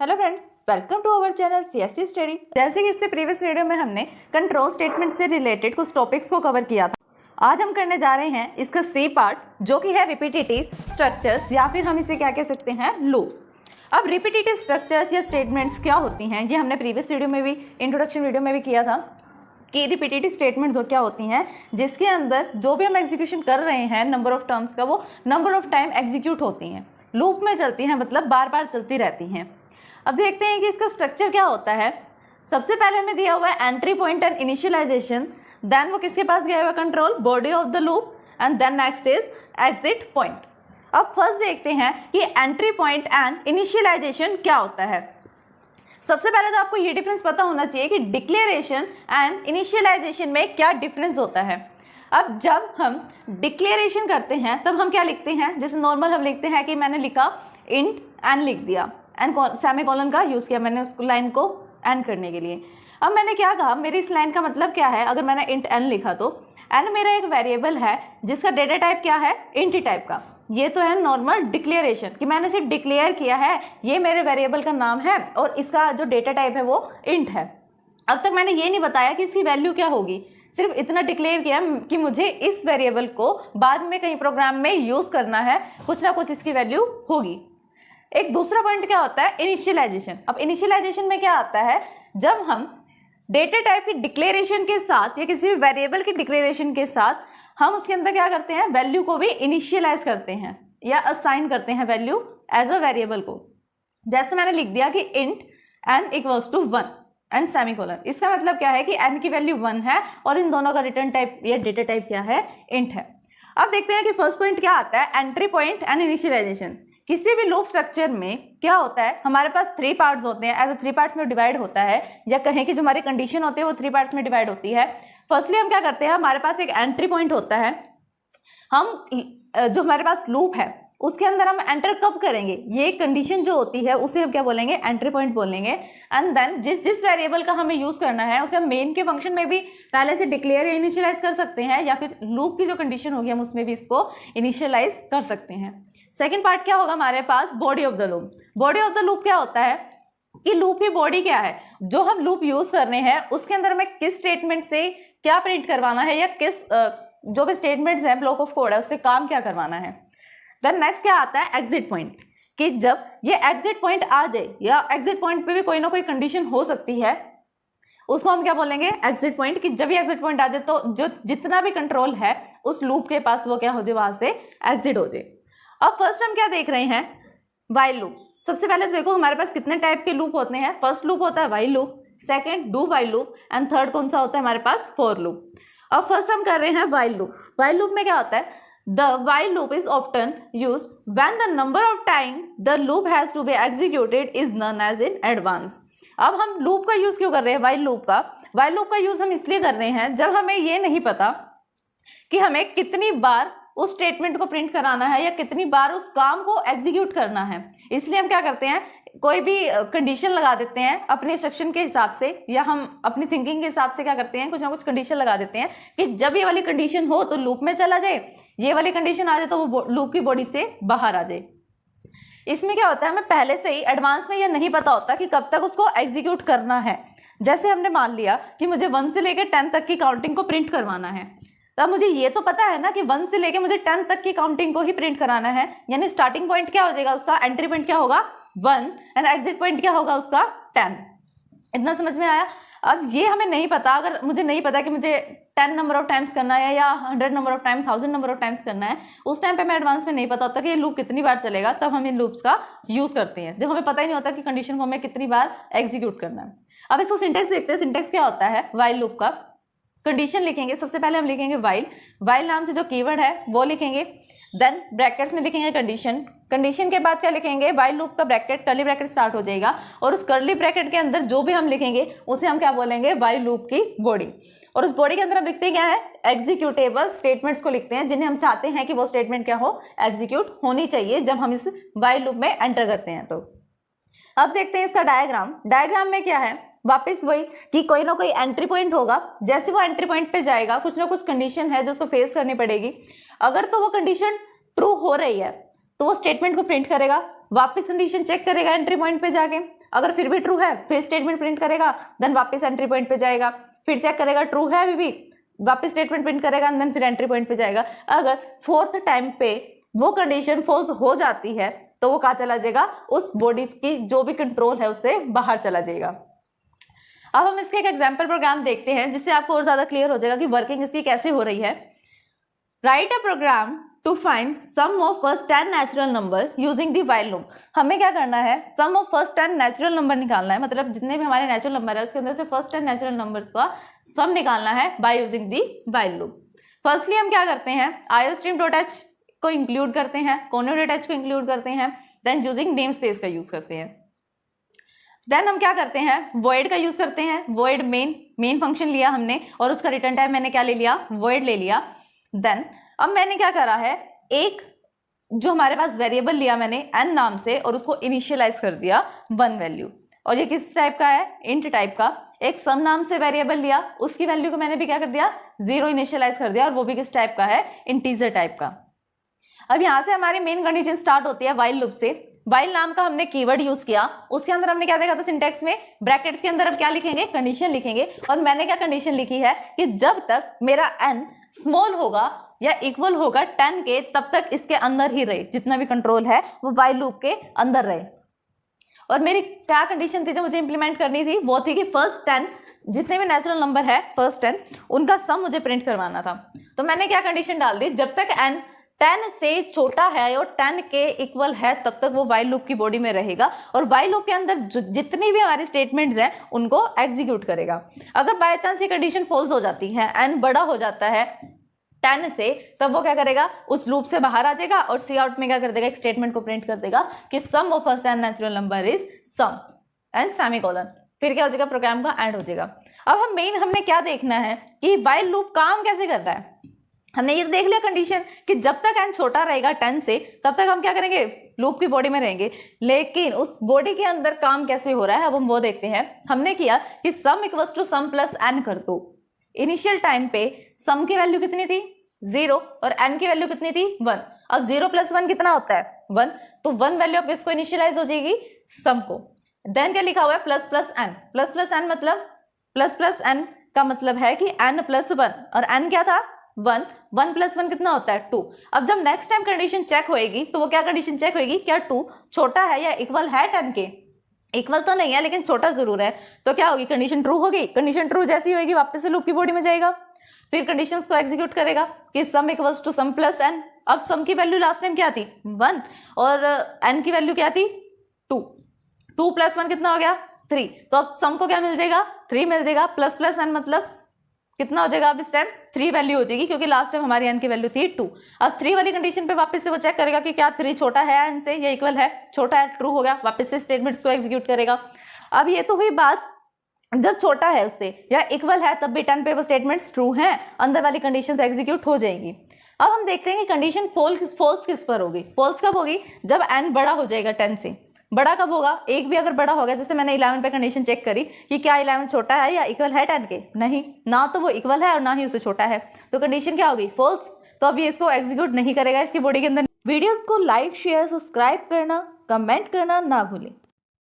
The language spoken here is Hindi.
Hello friends, welcome to our channel CSC study. जैसे कि इससे प्रीवियस वीडियो में हमने कंट्रोल स्टेटमेंट से रिलेटेड कुछ टॉपिक्स को कवर किया था, आज हम करने जा रहे हैं इसका सी पार्ट, जो कि है रिपीटेटिव स्ट्रक्चर्स या फिर हम इसे क्या कह सकते हैं, लूप्स। अब रिपीटेटिव स्ट्रक्चर्स या स्टेटमेंट्स क्या होती हैं, ये हमने प्रीवियस वीडियो में भी, इंट्रोडक्शन वीडियो में भी किया था कि रिपीटेटिव स्टेटमेंट्स क्या होती हैं, जिसके अंदर जो भी हम एग्जीक्यूशन कर रहे हैं नंबर ऑफ टर्म्स का, वो नंबर ऑफ टाइम एग्जीक्यूट होती हैं, लूप में चलती हैं, मतलब बार बार चलती रहती हैं। अब देखते हैं कि इसका स्ट्रक्चर क्या होता है। सबसे पहले हमें दिया हुआ है entry point and initialization, then वो किसके पास गया हुआ control, body of the loop, and then next is exit point. अब फर्स्ट देखते हैं कि एंट्री पॉइंट एंड इनिशियलाइजेशन क्या होता है। सबसे पहले तो आपको ये डिफरेंस पता होना चाहिए कि डिक्लेरेशन एंड इनिशियलाइजेशन में क्या डिफरेंस होता है। अब जब हम डिक्लेरेशन करते हैं तब हम क्या लिखते हैं, जैसे नॉर्मल हम लिखते हैं कि मैंने लिखा इंट एन लिख दिया, एंड सेमीकोलन का यूज़ किया मैंने उस लाइन को एंड करने के लिए। अब मैंने क्या कहा, मेरी इस लाइन का मतलब क्या है, अगर मैंने इंट एन लिखा तो एन मेरा एक वेरिएबल है जिसका डेटा टाइप क्या है, इंट टाइप का। ये तो है नॉर्मल डिक्लेरेशन कि मैंने सिर्फ डिक्लेयर किया है, ये मेरे वेरिएबल का नाम है और इसका जो डेटा टाइप है वो इंट है। अब तक मैंने ये नहीं बताया कि इसकी वैल्यू क्या होगी, सिर्फ इतना डिक्लेयर किया कि मुझे इस वेरिएबल को बाद में कहीं प्रोग्राम में यूज़ करना है, कुछ ना कुछ इसकी वैल्यू होगी। एक दूसरा पॉइंट क्या होता है, इनिशियलाइजेशन। अब इनिशियलाइजेशन में क्या आता है, जब हम डेटा टाइप की डिक्लेरेशन के साथ या किसी भी वेरिएबल की डिक्लेरेशन के साथ हम उसके अंदर क्या करते हैं, वैल्यू को भी इनिशियलाइज करते हैं या असाइन करते हैं वैल्यू एज अ वेरिएबल को। जैसे मैंने लिख दिया कि int n equals to 1 and semicolon, इसका मतलब क्या है कि n की वैल्यू 1 है और इन दोनों का रिटर्न टाइप या डेटा टाइप क्या है, इंट है। अब देखते हैं कि फर्स्ट पॉइंट क्या आता है, एंट्री पॉइंट एंड इनिशियलाइजेशन। किसी भी लूप स्ट्रक्चर में क्या होता है, हमारे पास 3 पार्ट्स होते हैं, एज अ 3 पार्ट्स में डिवाइड होता है, या कहें कि जो हमारी कंडीशन होती है वो 3 पार्ट्स में डिवाइड होती है। फर्स्टली हम क्या करते हैं, हमारे पास एक एंट्री पॉइंट होता है, हम जो हमारे पास लूप है उसके अंदर हम एंटर कब करेंगे, ये कंडीशन जो होती है उसे हम क्या बोलेंगे, एंट्री पॉइंट बोलेंगे। एंड देन जिस वेरिएबल का हमें यूज करना है उसे हम मेन के फंक्शन में भी पहले से डिक्लेयर या इनिशियलाइज कर सकते हैं, या फिर लूप की जो कंडीशन होगी हम उसमें भी इसको इनिशियलाइज कर सकते हैं। सेकेंड पार्ट क्या होगा हमारे पास, body of the loop. Body of the loop क्या होता है कि लूप की बॉडी क्या है, जो हम लूप यूज कर रहे हैं उसके अंदर हमें किस स्टेटमेंट से क्या प्रिंट करवाना है, या किस जो भी स्टेटमेंट्स हैं, ब्लॉक ऑफ कोड है, उससे काम क्या करवाना है। देन नेक्स्ट क्या आता है, एग्जिट पॉइंट, कि जब ये एग्जिट पॉइंट आ जाए या एग्जिट पॉइंट पे भी कोई ना कोई कंडीशन हो सकती है, उसको हम क्या बोलेंगे, एग्जिट पॉइंट, कि जब ये एग्जिट पॉइंट आ जाए तो जो जितना भी कंट्रोल है उस लूप के पास वो क्या हो जाए, वहां से एग्जिट हो जाए। अब फर्स्ट हम क्या देख रहे हैं, व्हाइल लूप। सबसे पहले तो देखो हमारे पास कितने टाइप के लूप होते हैं। फर्स्ट लूप होता है while loop, second do while loop, and third कौन सा होता है हमारे पास, फॉर लूप। अब फर्स्ट हम कर रहे हैं व्हाइल लूप। व्हाइल लूप में क्या होता है, the while loop is often used when the number of time the loop has to be executed is known as in advance. अब हम लूप का यूज क्यों कर रहे हैं, व्हाइल लूप का, व्हाइल लूप का यूज हम इसलिए कर रहे हैं जब हमें ये नहीं पता कि हमें कितनी बार उस स्टेटमेंट को प्रिंट कराना है या कितनी बार उस काम को एग्जीक्यूट करना है। इसलिए हम क्या करते हैं, कोई भी कंडीशन लगा देते हैं अपने इंस्ट्रक्शन के हिसाब से, या हम अपनी थिंकिंग के हिसाब से क्या करते हैं, कुछ ना कुछ कंडीशन लगा देते हैं कि जब ये वाली कंडीशन हो तो लूप में चला जाए, ये वाली कंडीशन आ जाए तो वो लूप की बॉडी से बाहर आ जाए। इसमें क्या होता है, हमें पहले से ही एडवांस में यह नहीं पता होता कि कब तक उसको एग्जीक्यूट करना है। जैसे हमने मान लिया कि मुझे 1 से लेकर 10 तक की काउंटिंग को प्रिंट करवाना है, तब मुझे ये तो पता है ना कि 1 से लेके मुझे 10 तक की काउंटिंग को ही प्रिंट कराना है, यानी स्टार्टिंग पॉइंट क्या हो जाएगा उसका, एंट्री पॉइंट क्या होगा 1, एंड एग्जिट पॉइंट क्या होगा उसका 10। इतना समझ में आया। अब ये हमें नहीं पता, अगर मुझे नहीं पता कि मुझे 10 नंबर ऑफ टाइम्स करना है या 100 number of time, 1000 number of times करना है, उस टाइम पे मैं एडवांस में नहीं पता होता कि ये लूप कितनी बार चलेगा, तब हम इन लूप्स का यूज करते हैं जब हमें पता ही नहीं होता कि कंडीशन को हमें कितनी बार एग्जीक्यूट करना है। अब इसको सिंटेक्स देखते हैं। सिंटेक्स क्या होता है व्हाइल लूप का, कंडीशन लिखेंगे, सबसे पहले हम लिखेंगे व्हाइल, व्हाइल नाम से जो कीवर्ड है वो लिखेंगे, देन ब्रैकेट्स में लिखेंगे कंडीशन, कंडीशन के बाद क्या लिखेंगे, व्हाइल लूप का ब्रैकेट, कर्ली ब्रैकेट स्टार्ट हो जाएगा, और उस कर्ली ब्रैकेट के अंदर जो भी हम लिखेंगे उसे हम क्या बोलेंगे, व्हाइल लूप की बॉडी। और उस बॉडी के अंदर हम लिखते क्या है, एग्जीक्यूटेबल स्टेटमेंट्स को लिखते हैं, जिन्हें हम चाहते हैं कि वो स्टेटमेंट क्या हो, एग्जीक्यूट होनी चाहिए जब हम इस व्हाइल लूप में एंटर करते हैं। तो अब देखते हैं इसका डायग्राम। डायग्राम में क्या है, वापस वही कि कोई ना कोई एंट्री पॉइंट होगा, जैसे वो एंट्री पॉइंट पे जाएगा कुछ ना कुछ कंडीशन है जो उसको फेस करनी पड़ेगी। अगर तो वो कंडीशन ट्रू हो रही है तो वो स्टेटमेंट को प्रिंट करेगा, वापस कंडीशन चेक करेगा एंट्री पॉइंट पे जाके, अगर फिर भी ट्रू है फिर स्टेटमेंट प्रिंट करेगा, देन वापस एंट्री पॉइंट पे जाएगा, फिर चेक करेगा ट्रू है अभी भी, वापस स्टेटमेंट प्रिंट करेगा, देन फिर एंट्री पॉइंट पे जाएगा। अगर फोर्थ टाइम पे वो कंडीशन फॉल्स हो जाती है तो वो कहाँ चला जाएगा, उस बॉडी की जो भी कंट्रोल है उससे बाहर चला जाएगा। अब हम इसके एक एग्जाम्पल प्रोग्राम देखते हैं जिससे आपको और ज्यादा क्लियर हो जाएगा कि वर्किंग इसकी कैसे हो रही है। Write a program to find sum of first 10 natural number using the while loop. हमें क्या करना है, sum of first 10 natural number निकालना है, मतलब जितने भी हमारे नेचुरल नंबर है उसके अंदर से फर्स्ट 10 नेचुरल नंबर्स का सम निकालना है by using the while loop. Firstly हम क्या करते हैं, iostream.h को इंक्लूड करते हैं, conio.h को इंक्लूड करते हैं, देन यूजिंग नेम स्पेस का यूज करते हैं। देन हम क्या करते हैं, void का यूज करते हैं, void मेन फंक्शन लिया हमने और उसका रिटर्न टाइप मैंने क्या ले लिया, void ले लिया। देन अब मैंने क्या करा है, एक जो हमारे पास वेरिएबल लिया मैंने n नाम से और उसको इनिशियलाइज कर दिया 1 वैल्यू, और ये किस टाइप का है, इंट टाइप का। एक सम नाम से वेरिएबल लिया, उसकी वैल्यू को मैंने भी क्या कर दिया, 0 इनिशियलाइज कर दिया, और वो भी किस टाइप का है, इंटीजर टाइप का। अब यहाँ से हमारी मेन कंडीशन स्टार्ट होती है व्हाइल लूप से। व्हाइल नाम का हमने कीवर्ड यूज किया, उसके अंदर हमने क्या देखा था, सिंटेक्स में ब्रैकेट्स के अंदर अब क्या लिखेंगे, कंडीशन लिखेंगे। और मैंने क्या कंडीशन लिखी है कि जब तक मेरा n स्मॉल होगा या इक्वल होगा 10 के, तब तक इसके अंदर ही रहे, जितना भी कंट्रोल है वो व्हाइल लूप के अंदर रहे। और मेरी क्या कंडीशन थी जो मुझे इंप्लीमेंट करनी थी, वो थी कि फर्स्ट 10 जितने भी नेचुरल नंबर है फर्स्ट 10 उनका सम मुझे प्रिंट करवाना था। तो मैंने क्या कंडीशन डाल दी, जब तक n 10 से छोटा है और 10 के इक्वल है तब तक वो व्हाइल लूप की बॉडी में रहेगा, और व्हाइल लूप के अंदर जितनी भी हमारी स्टेटमेंट्स हैं उनको एग्जीक्यूट करेगा। अगर बाय चांस ये कंडीशन फॉल्स हो जाती है, n बड़ा हो जाता है 10 से, तब वो क्या करेगा, उस लूप से बाहर आ जाएगा और सी आउट में क्या कर देगा, एक स्टेटमेंट को प्रिंट कर देगा कि sum of first 10 natural number is sum and semicolon. फिर क्या हो जाएगा, प्रोग्राम का एंड हो जाएगा। अब हमने क्या देखना है कि व्हाइल लूप काम कैसे कर रहा है। हमने ये देख लिया कंडीशन कि जब तक n छोटा रहेगा 10 से तब तक हम क्या करेंगे, लूप की बॉडी में रहेंगे, लेकिन उस बॉडी के अंदर काम कैसे हो रहा है अब हम वो देखते हैं। हमने किया कि sum equals to sum plus n कर दो। इनिशियल टाइम पे सम की वैल्यू कितनी थी, 0, और n की वैल्यू कितनी थी, 1। अब 0 + 1 कितना होता है, 1, तो 1 वैल्यू ऑफ इसको इनिशियलाइज हो जाएगी सम को। देन क्या लिखा हुआ है, प्लस प्लस n मतलब प्लस प्लस n का मतलब है कि n + 1, और n क्या था, 1 + 1 कितना होता है, 2। अब जब नेक्स्ट टाइम कंडीशन चेक होएगी तो वो क्या कंडीशन चेक होएगी, क्या 2 छोटा है या इक्वल है 10 के। इक्वल तो नहीं है लेकिन छोटा जरूर है, तो क्या होगी, कंडीशन ट्रू होगी। कंडीशन ट्रू जैसी होगी वापस से लूप की बॉडी में जाएगा, फिर कंडीशंस को एग्जीक्यूट करेगा कि sum equals to sum plus n। अब सम की वैल्यू लास्ट टाइम क्या थी, 1, और n की वैल्यू क्या थी, 2। 2 + 1 कितना हो गया, 3। तो अब सम को क्या मिल जाएगा, 3 मिल जाएगा। प्लस प्लस n मतलब कितना हो जाएगा, अब इस टाइम 3 वैल्यू हो जाएगी, क्योंकि लास्ट टाइम हमारी n की वैल्यू थी 2। अब 3 वाली कंडीशन पे वापस से वो चेक करेगा कि क्या 3 छोटा है n से या इक्वल है, छोटा है, ट्रू हो गया, वापस से स्टेटमेंट्स को एग्जीक्यूट करेगा। अब ये तो हुई बात जब छोटा है उससे या इक्वल है, तब भी 10 पे वो स्टेटमेंट्स ट्रू हैं, अंदर वाली कंडीशंस एग्जीक्यूट हो जाएंगी। अब हम देखते हैं कि कंडीशन फॉल्स किस पर होगी। फॉल्स कब होगी, जब n बड़ा हो जाएगा 10 से। बड़ा कब होगा, एक भी अगर बड़ा होगा, जैसे मैंने 11 पे कंडीशन चेक करी कि क्या 11 छोटा है या इक्वल है 10 के, नहीं, ना तो वो इक्वल है और ना ही उससे छोटा है, तो कंडीशन क्या होगी, फॉल्स। तो अभी इसको एग्जीक्यूट नहीं करेगा इसकी बॉडी के अंदर। वीडियोस को लाइक, शेयर, सब्सक्राइब करना, कमेंट करना ना भूलें।